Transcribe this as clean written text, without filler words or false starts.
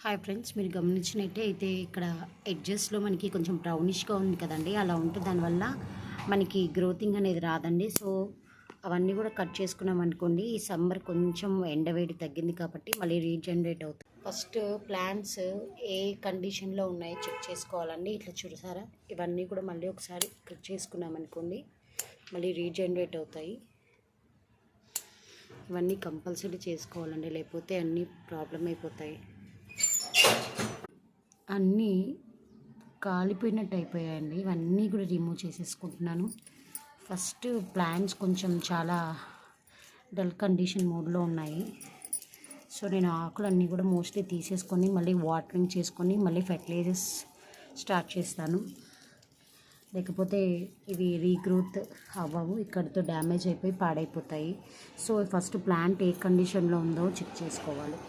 Hi friends, మీరు గమనించినట్టయితే ఇక్కడ ఎడ్జెస్లో మనకి కొంచెం బ్రౌనిష్గా ఉంది కదండి. అలా ఉంటే దానివల్ల మనకి గ్రోతింగ్ అనేది రాదండి. సో అవన్నీ కూడా కట్ చేసుకున్నాం అనుకోండి. ఈ సమ్మర్ కొంచెం ఎండవేడి తగ్గింది కాబట్టి మళ్ళీ రీజనరేట్ అవుతుంది. ఫస్ట్ ప్లాంట్స్ ఏ కండిషన్లో ఉన్నాయో చెక్ చేసుకోవాలండి. ఇట్లా చూసారా, ఇవన్నీ కూడా మళ్ళీ ఒకసారి కట్ చేసుకున్నాం అనుకోండి, మళ్ళీ రీజనరేట్ అవుతాయి. ఇవన్నీ కంపల్సరీ చేసుకోవాలండి, లేకపోతే అన్నీ ప్రాబ్లం అయిపోతాయి. అన్నీ కాలిపోయినట్టు అయిపోయాయండి. ఇవన్నీ కూడా రిమూవ్ చేసేసుకుంటున్నాను. ఫస్ట్ ప్లాంట్స్ కొంచెం చాలా డల్ కండిషన్ మోడ్లో ఉన్నాయి. సో నేను ఆకులన్నీ కూడా మోస్ట్లీ తీసేసుకొని మళ్ళీ వాటరింగ్ చేసుకొని మళ్ళీ ఫెర్టిలైజర్స్ స్టార్ట్ చేస్తాను. లేకపోతే ఇవి రీగ్రోత్ అవ్వవు, ఇక్కడితో డ్యామేజ్ అయిపోయి పాడైపోతాయి. సో ఫస్ట్ ప్లాంట్ ఏ కండిషన్లో ఉందో చెక్ చేసుకోవాలి.